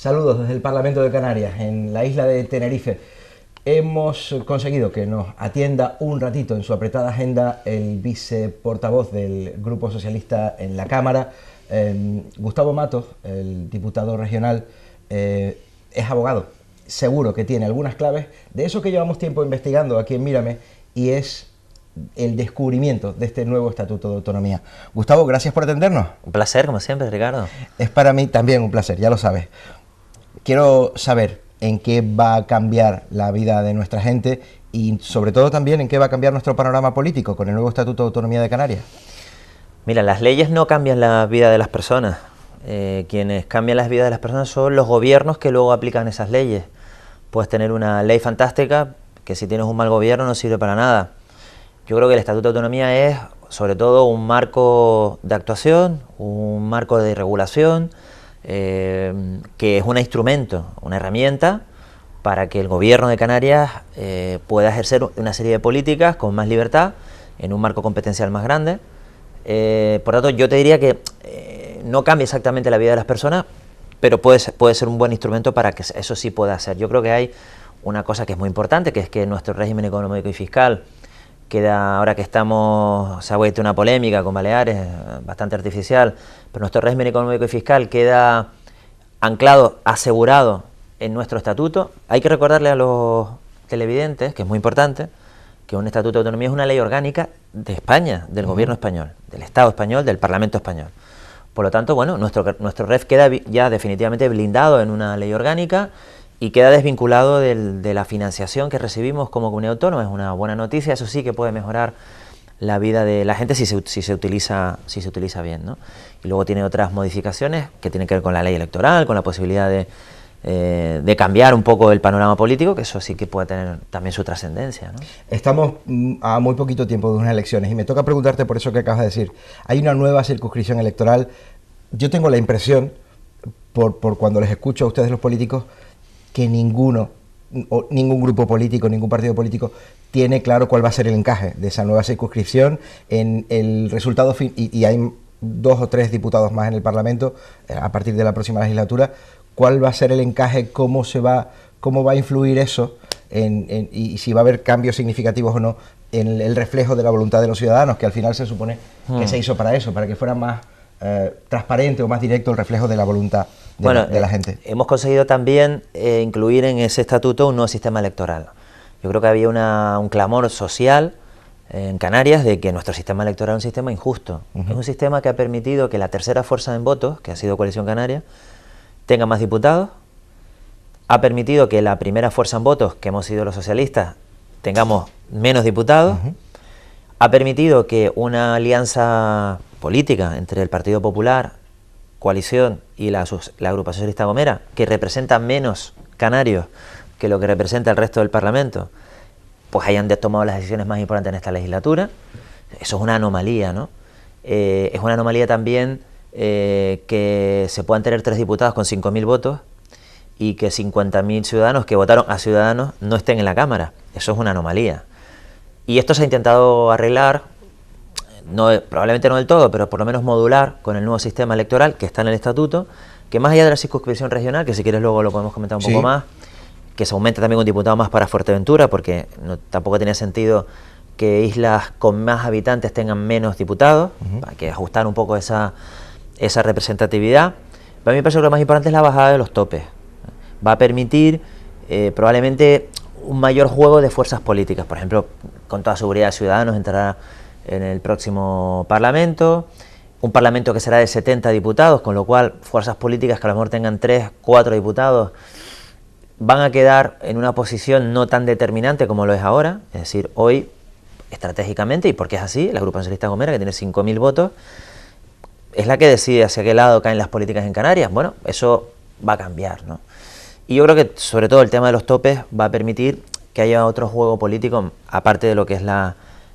Saludos desde el Parlamento de Canarias, en la isla de Tenerife. Hemos conseguido que nos atienda un ratito en su apretada agenda el viceportavoz del Grupo Socialista en la Cámara, Gustavo Matos, el diputado regional, es abogado. Seguro que tiene algunas claves de eso que llevamos tiempo investigando aquí en Mírame, y es el descubrimiento de este nuevo Estatuto de Autonomía. Gustavo, gracias por atendernos. Un placer, como siempre, Ricardo. Es para mí también un placer, ya lo sabes. Quiero saber en qué va a cambiar la vida de nuestra gente y sobre todo también en qué va a cambiar nuestro panorama político con el nuevo Estatuto de Autonomía de Canarias. Mira, las leyes no cambian la vida de las personas. Quienes cambian las vidas de las personas son los gobiernos que luego aplican esas leyes. Puedes tener una ley fantástica que si tienes un mal gobierno no sirve para nada. Yo creo que el Estatuto de Autonomía es sobre todo un marco de actuación, un marco de regulación, que es un instrumento, una herramienta para que el gobierno de Canarias pueda ejercer una serie de políticas con más libertad, en un marco competencial más grande. Por lo tanto, yo te diría que no cambia exactamente la vida de las personas, pero puede ser un buen instrumento para que eso sí pueda hacer. Yo creo que hay una cosa que es muy importante, que es que nuestro régimen económico y fiscal queda, ahora que se ha vuelto una polémica con Baleares, bastante artificial, pero nuestro régimen económico y fiscal queda anclado, asegurado en nuestro estatuto. Hay que recordarle a los televidentes, que es muy importante, que un Estatuto de Autonomía es una ley orgánica de España, del gobierno español, del Estado español, del Parlamento español. Por lo tanto, bueno, nuestro REF queda ya definitivamente blindado en una ley orgánica y queda desvinculado de la financiación que recibimos como comunidad autónoma. Es una buena noticia, eso sí que puede mejorar la vida de la gente si se utiliza bien, ¿no? Y luego tiene otras modificaciones que tienen que ver con la ley electoral, con la posibilidad de cambiar un poco el panorama político, que eso sí que puede tener también su trascendencia, ¿no? Estamos a muy poquito tiempo de unas elecciones y me toca preguntarte por eso que acabas de decir. Hay una nueva circunscripción electoral. Yo tengo la impresión, por cuando les escucho a ustedes los políticos, que ningún grupo político, ningún partido político tiene claro cuál va a ser el encaje de esa nueva circunscripción en el resultado y hay 2 o 3 diputados más en el Parlamento a partir de la próxima legislatura. ¿Cuál va a ser el encaje? ¿Cómo va a influir eso y si va a haber cambios significativos o no en el reflejo de la voluntad de los ciudadanos, que al final se supone que se hizo para eso, para que fuera más transparente o más directo el reflejo de la voluntad de la gente? Hemos conseguido también incluir en ese estatuto un nuevo sistema electoral. Yo creo que había un clamor social en Canarias de que nuestro sistema electoral es un sistema injusto. Es un sistema que ha permitido que la tercera fuerza en votos, que ha sido Coalición Canaria, tenga más diputados, ha permitido que la primera fuerza en votos, que hemos sido los socialistas, tengamos menos diputados, ha permitido que una alianza política entre el Partido Popular, Coalición y la Agrupación Socialista Gomera, que representa menos canarios que lo que representa el resto del Parlamento, pues hayan tomado las decisiones más importantes en esta legislatura. Eso es una anomalía, ¿no? Es una anomalía también que se puedan tener 3 diputados con 5.000 votos y que 50.000 ciudadanos que votaron a Ciudadanos no estén en la Cámara. Eso es una anomalía. Y esto se ha intentado arreglar, probablemente no del todo, pero por lo menos modular con el nuevo sistema electoral que está en el estatuto, que más allá de la circunscripción regional, que si quieres luego lo podemos comentar un poco más, que se aumente también un diputado más para Fuerteventura, porque tampoco tenía sentido que islas con más habitantes tengan menos diputados, hay que ajustar un poco esa representatividad. Para mí me parece que lo más importante es la bajada de los topes. Va a permitir probablemente un mayor juego de fuerzas políticas. Por ejemplo, con toda seguridad Ciudadanos entrará en el próximo Parlamento, un Parlamento que será de 70 diputados, con lo cual fuerzas políticas que a lo mejor tengan 3, 4 diputados van a quedar en una posición no tan determinante como lo es ahora. Es decir, hoy, estratégicamente, y porque es así, la Agrupación Socialista Gomera, que tiene 5.000 votos, es la que decide hacia qué lado caen las políticas en Canarias. Bueno, eso va a cambiar, ¿no? Y yo creo que sobre todo el tema de los topes va a permitir que haya otro juego político, aparte de lo que es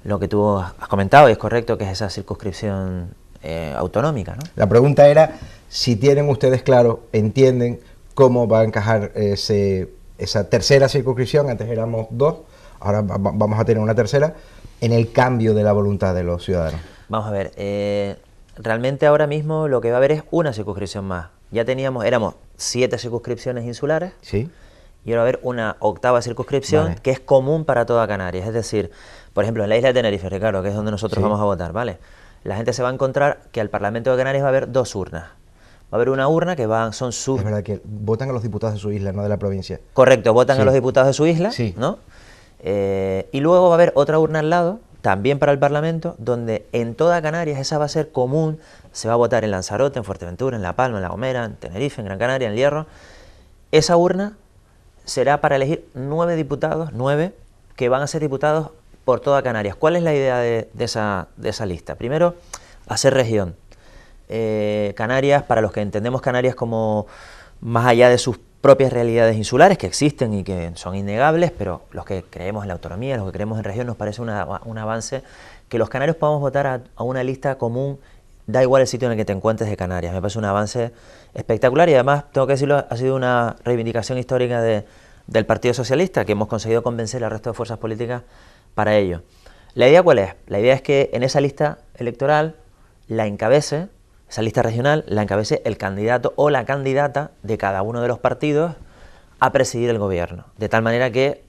lo que tú has comentado, y es correcto, que es esa circunscripción autonómica, ¿no? La pregunta era si tienen ustedes claro, entienden cómo va a encajar esa tercera circunscripción. Antes éramos 2, ahora vamos a tener una tercera, en el cambio de la voluntad de los ciudadanos. Vamos a ver, realmente ahora mismo lo que va a haber es una circunscripción más. Ya éramos 7 circunscripciones insulares. Sí. Y ahora va a haber una 8ª circunscripción, Vale, que es común para toda Canarias. Es decir, por ejemplo, en la isla de Tenerife, Ricardo, que es donde nosotros sí, vamos a votar, ¿vale? La gente se va a encontrar que al Parlamento de Canarias va a haber 2 urnas. Va a haber una urna que son sus... Es verdad que votan a los diputados de su isla, no de la provincia. Correcto, votan Sí. a los diputados de su isla, Sí. ¿no? Y luego va a haber otra urna al lado, también para el Parlamento, donde en toda Canarias esa va a ser común. Se va a votar en Lanzarote, en Fuerteventura, en La Palma, en La Gomera, en Tenerife, en Gran Canaria, en El Hierro. Esa urna será para elegir 9 diputados, 9, que van a ser diputados por toda Canarias. ¿Cuál es la idea de esa lista? Primero, hacer región. Canarias, para los que entendemos Canarias como más allá de sus propias realidades insulares, que existen y que son innegables, pero los que creemos en la autonomía, los que creemos en región, nos parece un avance que los canarios podamos votar a una lista común, da igual el sitio en el que te encuentres de Canarias. Me parece un avance espectacular y además, tengo que decirlo, ha sido una reivindicación histórica del Partido Socialista, que hemos conseguido convencer al resto de fuerzas políticas para ello. ¿La idea cuál es? La idea es que en esa lista electoral la encabece, esa lista regional, la encabece el candidato o la candidata de cada uno de los partidos a presidir el gobierno, de tal manera que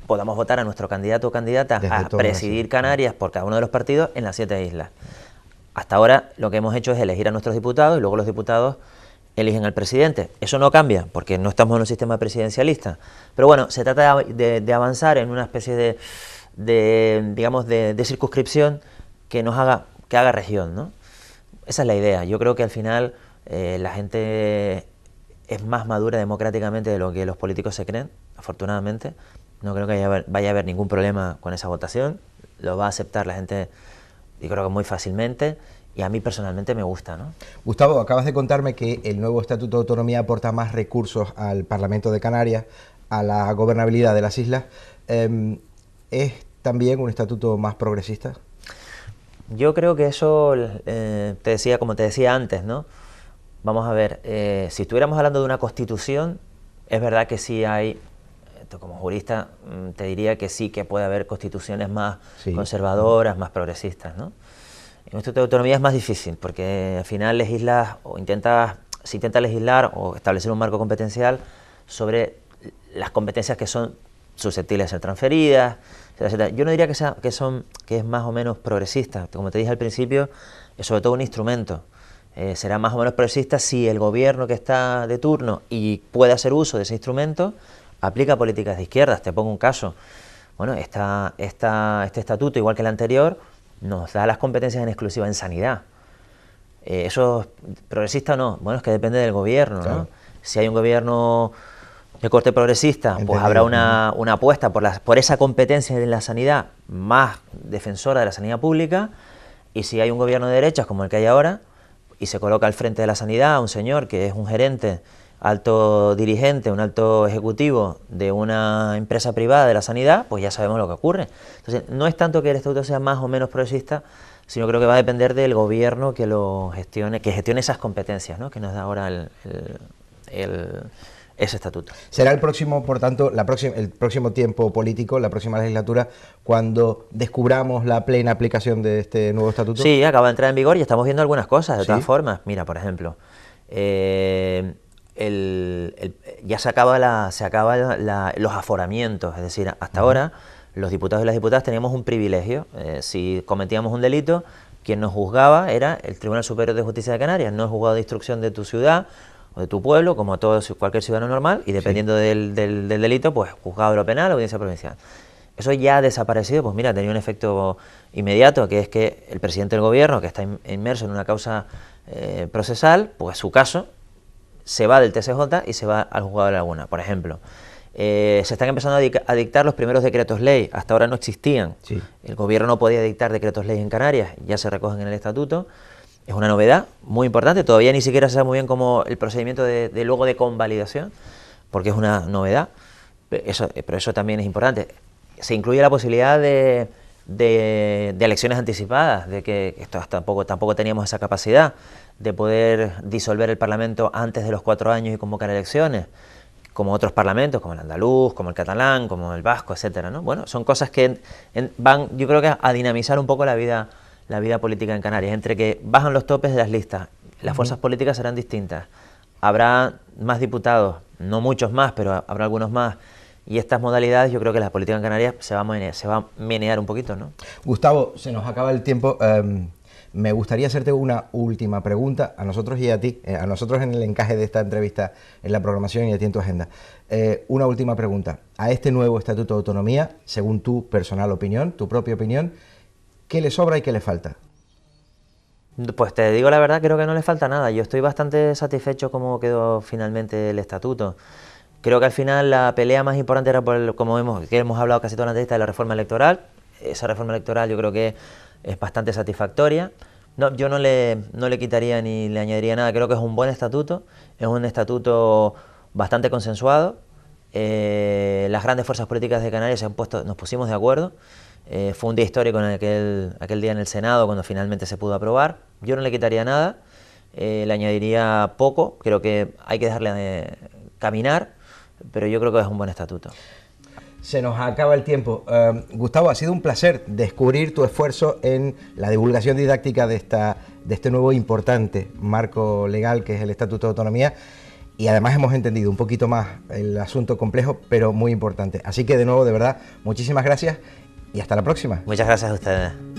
podamos votar a nuestro candidato o candidata Desde a todas, presidir sí, Canarias por cada uno de los partidos en las 7 islas. Hasta ahora lo que hemos hecho es elegir a nuestros diputados y luego los diputados eligen al presidente. Eso no cambia porque no estamos en un sistema presidencialista. Pero bueno, se trata de avanzar en una especie de circunscripción que haga región, ¿no? Esa es la idea. Yo creo que al final la gente es más madura democráticamente de lo que los políticos se creen, afortunadamente. No creo que vaya a haber ningún problema con esa votación. Lo va a aceptar la gente, yo creo que muy fácilmente, y a mí personalmente me gusta, ¿no? Gustavo, acabas de contarme que el nuevo Estatuto de Autonomía aporta más recursos al Parlamento de Canarias, a la gobernabilidad de las islas. ¿Es también un estatuto más progresista? Yo creo que eso, como te decía antes, ¿no? Vamos a ver, si estuviéramos hablando de una constitución, es verdad que sí hay, como jurista, te diría que sí que puede haber constituciones más conservadoras, más progresistas, ¿no? En un estatuto de autonomía es más difícil, porque al final legislas o se intenta legislar o establecer un marco competencial sobre las competencias que son susceptibles de ser transferidas, etcétera. Yo no diría que es más o menos progresista. Como te dije al principio, es sobre todo un instrumento. Será más o menos progresista si el gobierno que está de turno y puede hacer uso de ese instrumento aplica políticas de izquierdas. Te pongo un caso. Bueno, este estatuto, igual que el anterior, nos da las competencias en exclusiva en sanidad. ¿Eso es progresista o no? Bueno, es que depende del gobierno, claro, ¿no? Si hay un gobierno de corte progresista, entendido, pues habrá una apuesta por esa competencia en la sanidad más defensora de la sanidad pública, y si hay un gobierno de derechas como el que hay ahora, y se coloca al frente de la sanidad un señor que es un gerente, alto dirigente, un alto ejecutivo de una empresa privada de la sanidad, pues ya sabemos lo que ocurre. Entonces, no es tanto que el estatuto sea más o menos progresista, sino creo que va a depender del gobierno que lo gestione, esas competencias, ¿no?, que nos da ahora ese estatuto. Será el próximo, por tanto, el próximo tiempo político, la próxima legislatura, cuando descubramos la plena aplicación de este nuevo estatuto. Sí, acaba de entrar en vigor y estamos viendo algunas cosas, de todas formas. Mira, por ejemplo, ya se acaban los aforamientos, es decir, hasta ahora los diputados y las diputadas teníamos un privilegio. Si cometíamos un delito, quien nos juzgaba era el Tribunal Superior de Justicia de Canarias, no el juzgado de instrucción de tu ciudad o de tu pueblo, como cualquier ciudadano normal, y dependiendo del delito, pues juzgado de lo penal o audiencia provincial. Eso ya ha desaparecido, pues mira, tenía un efecto inmediato, que es que el presidente del gobierno, que está inmerso en una causa procesal, pues su caso se va del TSJ y se va al juzgado de Laguna, por ejemplo. Se están empezando a dictar los primeros decretos ley, hasta ahora no existían. Sí. El gobierno no podía dictar decretos ley en Canarias, ya se recogen en el estatuto. Es una novedad muy importante, todavía ni siquiera se sabe muy bien cómo el procedimiento luego de convalidación, porque es una novedad, pero eso también es importante. Se incluye la posibilidad de elecciones anticipadas, de que tampoco teníamos esa capacidad de poder disolver el Parlamento antes de los 4 años y convocar elecciones, como otros parlamentos, como el andaluz, como el catalán, como el vasco, etcétera, ¿no? Bueno, son cosas que van, yo creo que a dinamizar un poco la vida política en Canarias. Entre que bajan los topes de las listas, las fuerzas políticas serán distintas, habrá más diputados, no muchos más, pero habrá algunos más. Y estas modalidades, yo creo que la política en Canarias se va a menear un poquito, ¿no? Gustavo, se nos acaba el tiempo. Me gustaría hacerte una última pregunta a nosotros y a ti, a nosotros en el encaje de esta entrevista en la programación y a ti en tu agenda. Una última pregunta. A este nuevo Estatuto de Autonomía, según tu personal opinión, tu propia opinión, ¿qué le sobra y qué le falta? Pues te digo la verdad, creo que no le falta nada. Yo estoy bastante satisfecho cómo quedó finalmente el estatuto. Creo que al final la pelea más importante era, como hemos hablado casi toda la entrevista, de la reforma electoral. Esa reforma electoral yo creo que es bastante satisfactoria. No, yo no le quitaría ni le añadiría nada. Creo que es un buen estatuto, es un estatuto bastante consensuado. Las grandes fuerzas políticas de Canarias nos pusimos de acuerdo. Fue un día histórico en aquel día en el Senado cuando finalmente se pudo aprobar. Yo no le quitaría nada, le añadiría poco. Creo que hay que dejarle caminar, pero yo creo que es un buen estatuto. Se nos acaba el tiempo. Gustavo, ha sido un placer descubrir tu esfuerzo en la divulgación didáctica de este nuevo importante marco legal que es el Estatuto de Autonomía, y además hemos entendido un poquito más el asunto complejo, pero muy importante. Así que de nuevo, de verdad, muchísimas gracias y hasta la próxima. Muchas gracias a ustedes.